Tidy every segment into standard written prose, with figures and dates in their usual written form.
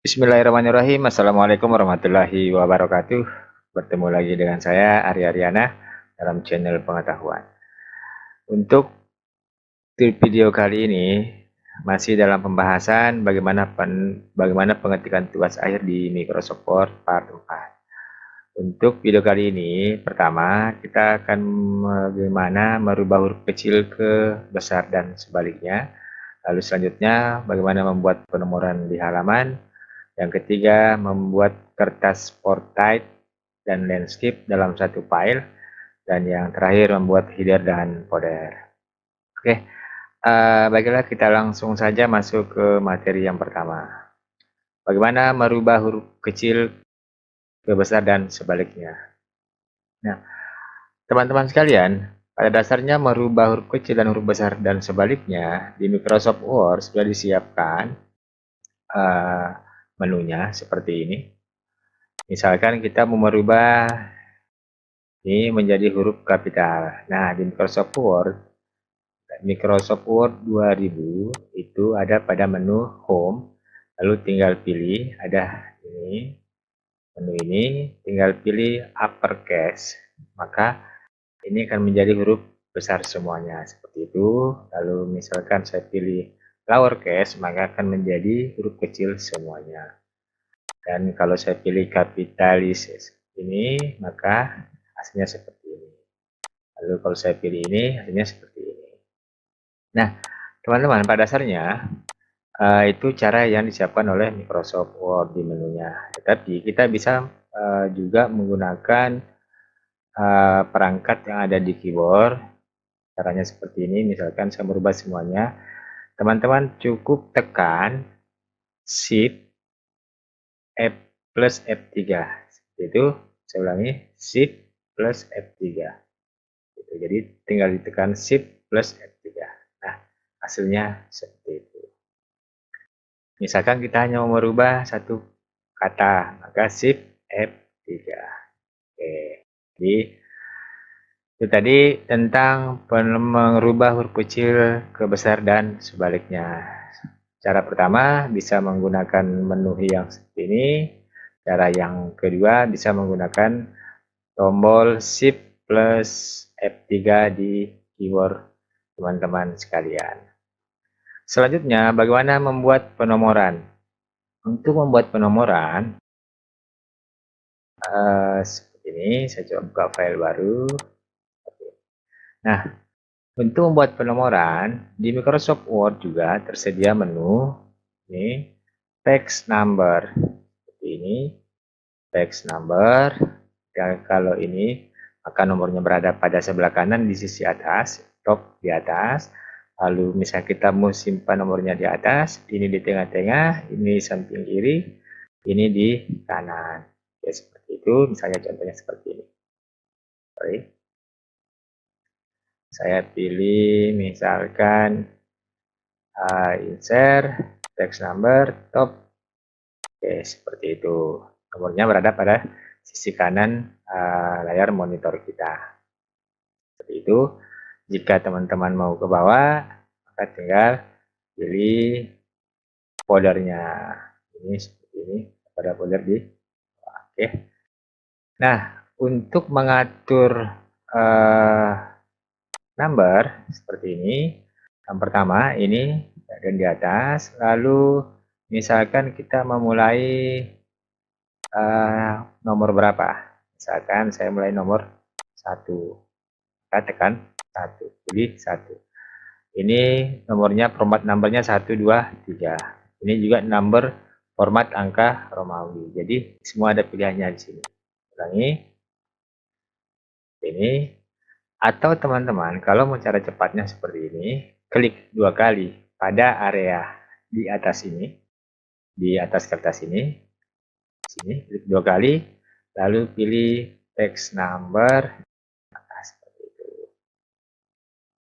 Bismillahirrahmanirrahim. Assalamualaikum warahmatullahi wabarakatuh. Bertemu lagi dengan saya Ari Aryana dalam channel pengetahuan. Untuk video kali ini masih dalam pembahasan bagaimana pengetikan tugas akhir di Microsoft Word Part 4. Untuk video kali ini, pertama kita akan bagaimana merubah huruf kecil ke besar dan sebaliknya. Lalu selanjutnya bagaimana membuat penomoran di halaman. Yang ketiga, membuat kertas portrait dan landscape dalam satu file. Dan yang terakhir, membuat header dan footer. Oke, baiklah kita langsung saja masuk ke materi yang pertama. Bagaimana merubah huruf kecil ke besar dan sebaliknya. Nah, teman-teman sekalian, pada dasarnya merubah huruf kecil dan huruf besar dan sebaliknya di Microsoft Word sudah disiapkan menunya seperti ini. Misalkan kita mau merubah ini menjadi huruf kapital. Nah, di Microsoft Word 2000 itu ada pada menu Home, lalu tinggal pilih ada ini, menu ini, tinggal pilih uppercase, maka ini akan menjadi huruf besar semuanya seperti itu. Lalu misalkan saya pilih lowercase, maka akan menjadi huruf kecil semuanya. Dan kalau saya pilih kapitalis ini, maka hasilnya seperti ini. Lalu kalau saya pilih ini, hasilnya seperti ini. Nah, teman-teman, pada dasarnya itu cara yang disiapkan oleh Microsoft Word di menunya. Tetapi kita bisa juga menggunakan perangkat yang ada di keyboard. Caranya seperti ini, misalkan saya merubah semuanya. Teman-teman cukup tekan Shift F plus F3. Seperti itu, saya ulangi, Shift plus F3. Gitu. Jadi tinggal ditekan Shift plus F3. Nah, hasilnya seperti itu. Misalkan kita hanya mau merubah satu kata, maka Shift F3. Oke. Jadi itu tadi tentang merubah huruf kecil ke besar dan sebaliknya. Cara pertama bisa menggunakan menu yang seperti ini. Cara yang kedua bisa menggunakan tombol Shift plus F3 di keyboard teman-teman sekalian. Selanjutnya, bagaimana membuat penomoran? Untuk membuat penomoran, seperti ini, saya coba buka file baru. Nah, untuk membuat penomoran, di Microsoft Word juga tersedia menu, ini, text number, seperti ini, text number. Dan kalau ini, maka nomornya berada pada sebelah kanan di sisi atas, top di atas. Lalu misalnya kita mau simpan nomornya di atas, ini di tengah-tengah, ini samping kiri, ini di kanan. Ya, seperti itu, misalnya contohnya seperti ini. Sorry. Saya pilih misalkan insert, text number, top. Oke, seperti itu. Nomornya berada pada sisi kanan layar monitor kita. Seperti itu. Jika teman-teman mau ke bawah, maka tinggal pilih foldernya. Ini seperti ini, pada folder di bawah. Oke. Nah, untuk mengatur number seperti ini, yang pertama ini bagian di atas, lalu misalkan kita memulai nomor berapa, misalkan saya mulai nomor 1, kita tekan 1, pilih 1. Ini nomornya format numbernya 1, 2, 3. Ini juga number format angka Romawi. Jadi semua ada pilihannya di sini. Ulangi. Ini. Atau teman-teman kalau mau cara cepatnya seperti ini, klik 2 kali pada area di atas ini, di atas kertas ini, sini klik 2 kali, lalu pilih text number. Nah, seperti itu.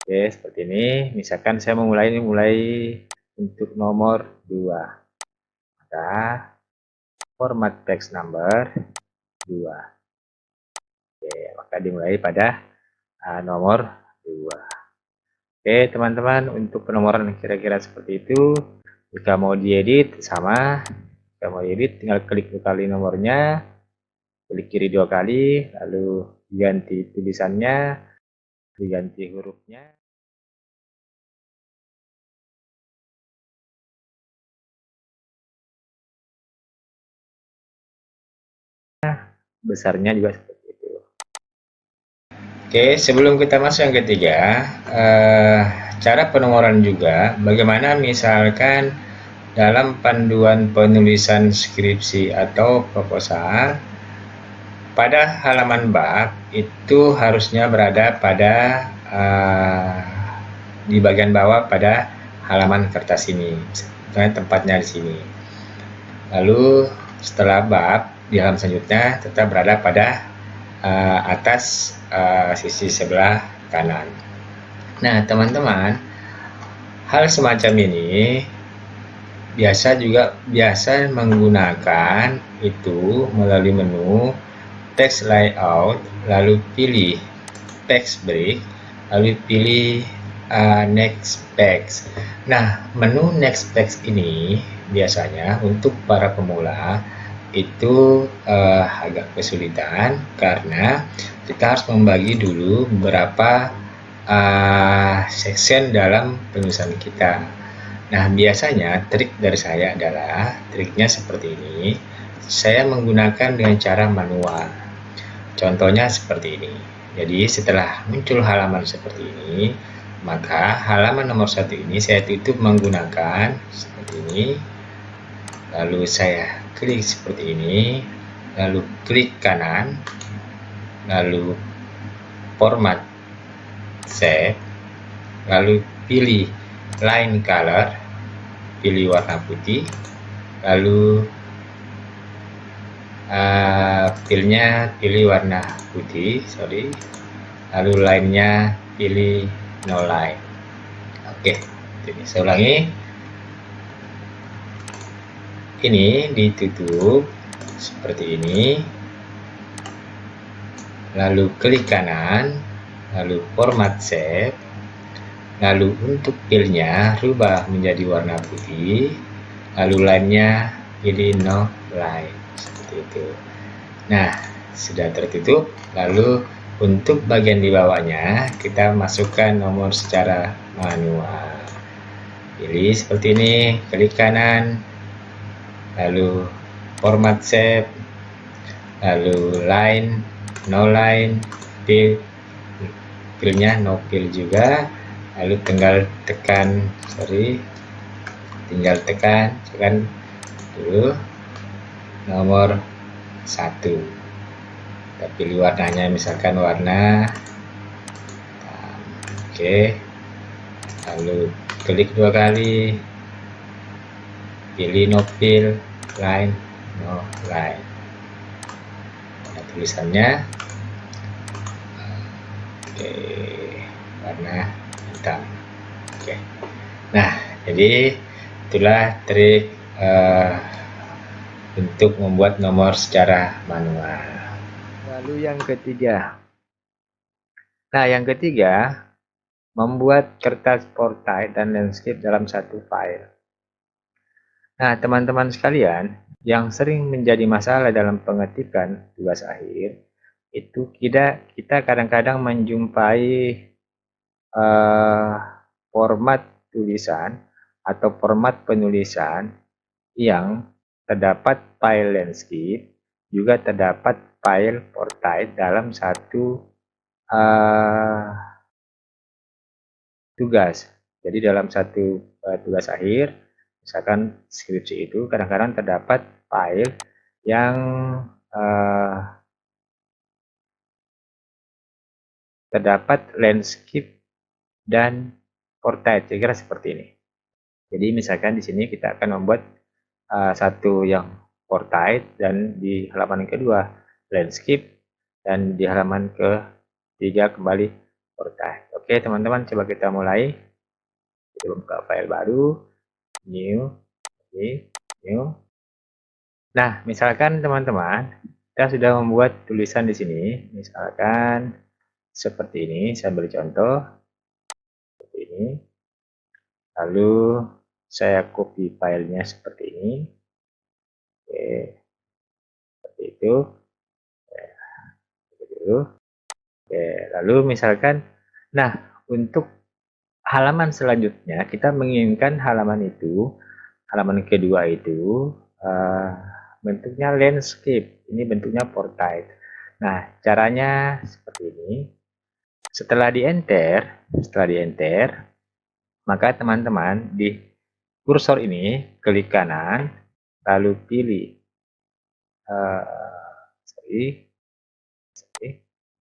Oke, seperti ini. Misalkan saya mulai untuk nomor 2. Maka format text number 2. Oke, maka dimulai pada nomor 2. Oke, teman-teman, untuk penomoran kira-kira seperti itu. Jika mau diedit, sama. Kita mau edit, tinggal klik 2 kali nomornya, klik kiri 2 kali, lalu ganti tulisannya, diganti hurufnya. Besarnya juga seperti itu. Oke, sebelum kita masuk yang ketiga, cara penomoran juga. Bagaimana misalkan dalam panduan penulisan skripsi atau proposal, pada halaman bab itu harusnya berada pada di bagian bawah pada halaman kertas ini, tempatnya di sini. Lalu setelah bab di halaman selanjutnya tetap berada pada atas sisi sebelah kanan. Nah, teman-teman, hal semacam ini biasa menggunakan itu melalui menu text layout, lalu pilih text break, lalu pilih next page. Nah, menu next page ini biasanya untuk para pemula itu agak kesulitan karena kita harus membagi dulu beberapa section dalam penulisan kita. Nah, biasanya trik dari saya adalah triknya seperti ini. Saya menggunakan dengan cara manual. Contohnya seperti ini. Jadi setelah muncul halaman seperti ini, maka halaman nomor 1 ini saya tutup menggunakan seperti ini. Lalu saya klik seperti ini, lalu klik kanan, lalu format save, lalu pilih line color, pilih warna putih, lalu pilih warna putih, lalu line-nya pilih no line. Oke, jadi saya ulangi. Ini ditutup seperti ini, lalu klik kanan, lalu format save, lalu untuk filenya rubah menjadi warna putih, lalu line-nya pilih no line, seperti itu. Nah, sudah tertutup. Lalu untuk bagian di bawahnya kita masukkan nomor secara manual. Pilih seperti ini, klik kanan, lalu format save, lalu line, no line, filenya no fill juga, lalu tinggal tekan dulu nomor 1. Kita pilih warnanya, misalkan warna hitam. Oke, lalu klik 2 kali, pilih no fill, line, no line. Nah, tulisannya warna hitam. Oke. Nah, jadi itulah trik untuk membuat nomor secara manual. Lalu yang ketiga. Nah, yang ketiga, membuat kertas portrait dan landscape dalam satu file. Nah, teman-teman sekalian, yang sering menjadi masalah dalam pengetikan tugas akhir, itu kita kadang-kadang menjumpai format tulisan atau format penulisan yang terdapat file landscape, juga terdapat file portrait dalam satu tugas. Jadi dalam satu tugas akhir, misalkan skripsi itu kadang-kadang terdapat file yang terdapat landscape dan portrait, kira-kira seperti ini. Jadi misalkan di sini kita akan membuat satu yang portrait dan di halaman kedua landscape dan di halaman ketiga kembali portrait. Oke teman-teman, coba kita mulai. Kita buka file baru, new, new. Nah, misalkan teman-teman kita sudah membuat tulisan di sini, misalkan seperti ini. Saya beri contoh seperti ini. Lalu saya copy filenya seperti ini. Oke, seperti itu. Oke, lalu misalkan, nah untuk halaman selanjutnya kita menginginkan halaman kedua itu bentuknya landscape. Ini bentuknya portrait. Nah, caranya seperti ini. Setelah di enter, maka teman-teman di kursor ini klik kanan, lalu pilih sorry,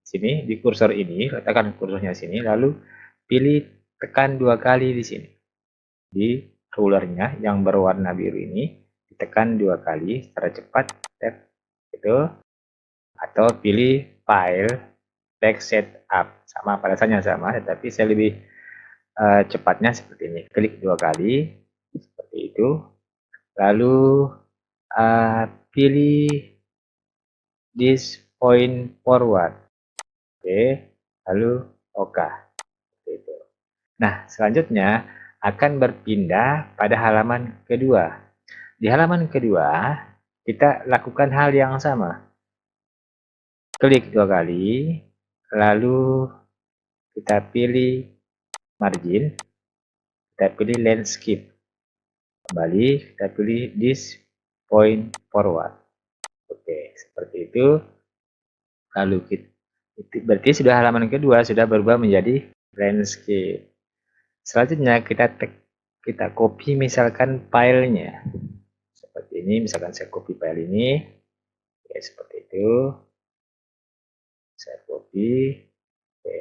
sini di kursor ini, letakkan kursornya sini, lalu pilih tekan 2 kali di sini. Di rulernya yang berwarna biru ini ditekan 2 kali secara cepat, tap gitu, atau pilih file text setup, sama pada dasarnya sama, tetapi saya lebih cepatnya seperti ini. Klik 2 kali seperti itu, lalu pilih this point forward. Oke, lalu OK. Itu. Nah, selanjutnya akan berpindah pada halaman kedua. Di halaman kedua, kita lakukan hal yang sama. Klik 2 kali, lalu kita pilih margin, kita pilih landscape. Kembali, kita pilih this point forward. Oke, seperti itu. Lalu berarti sudah halaman kedua sudah berubah menjadi landscape. Selanjutnya kita copy misalkan filenya. Seperti ini, misalkan saya copy file ini. Oke, seperti itu. Saya copy. Oke.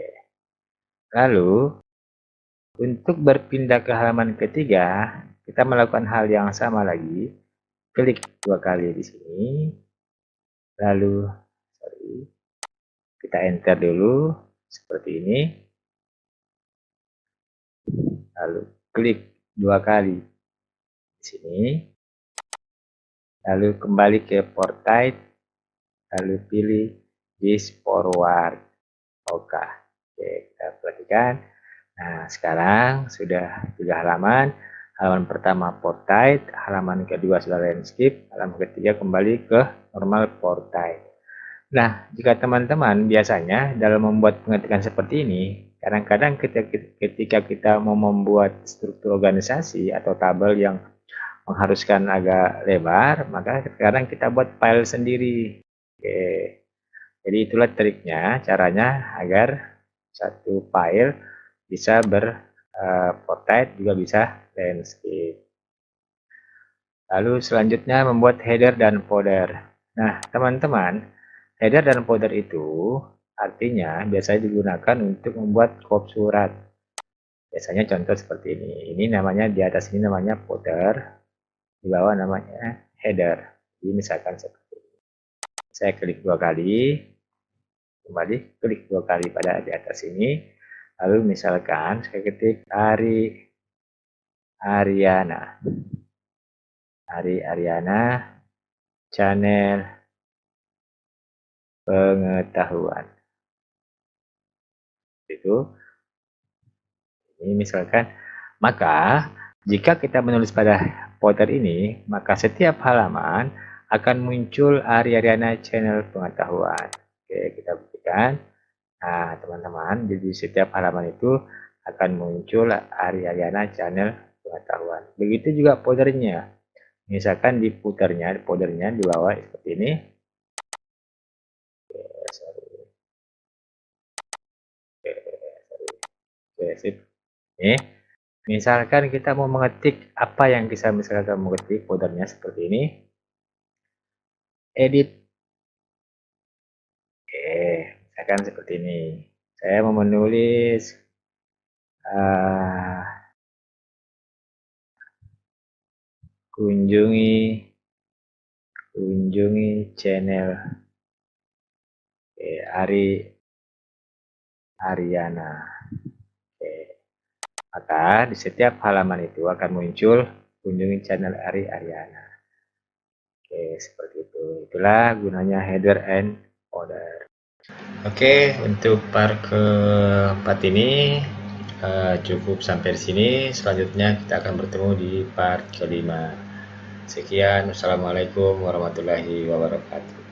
Lalu untuk berpindah ke halaman ketiga, kita melakukan hal yang sama lagi. Klik 2 kali di sini. Lalu kita enter dulu seperti ini. Lalu klik 2 kali di sini. Lalu kembali ke portrait. Lalu pilih this forward. Oke, kita perhatikan. Nah, sekarang sudah 3 halaman. Halaman pertama portrait, halaman kedua sudah landscape, halaman ketiga kembali ke normal portrait. Nah, jika teman-teman biasanya dalam membuat pengetikan seperti ini, kadang-kadang ketika kita mau membuat struktur organisasi atau tabel yang mengharuskan agak lebar, maka kadang kita buat file sendiri. Oke. Jadi itulah triknya, caranya agar satu file bisa portrait juga bisa landscape. Lalu selanjutnya membuat header dan footer. Nah, teman-teman, header dan footer itu artinya biasanya digunakan untuk membuat kop surat. Biasanya contoh seperti ini. Ini namanya di atas ini namanya footer, di bawah namanya header. Jadi misalkan seperti ini. Saya klik 2 kali, kembali klik 2 kali pada di atas ini. Lalu misalkan saya ketik Ariana channel pengetahuan. Itu ini misalkan, maka jika kita menulis pada footer ini, maka setiap halaman akan muncul Ariana channel pengetahuan. Oke, kita buktikan. Nah, teman-teman, jadi setiap halaman itu akan muncul Ariana channel pengetahuan. Begitu juga foldernya. Misalkan di footernya, foldernya di bawah seperti ini. Oke, sip. Nih, misalkan kita mau mengetik apa yang bisa misalkan mengetik foldernya seperti ini. Edit. Oke, misalkan seperti ini. Saya mau menulis kunjungi channel Ariana. Oke. Maka di setiap halaman itu akan muncul kunjungi channel Ariana. Oke, seperti itu. Itulah gunanya header and footer. Oke, untuk part keempat ini cukup sampai di sini. Selanjutnya kita akan bertemu di part kelima. Sekian, wassalamualaikum warahmatullahi wabarakatuh.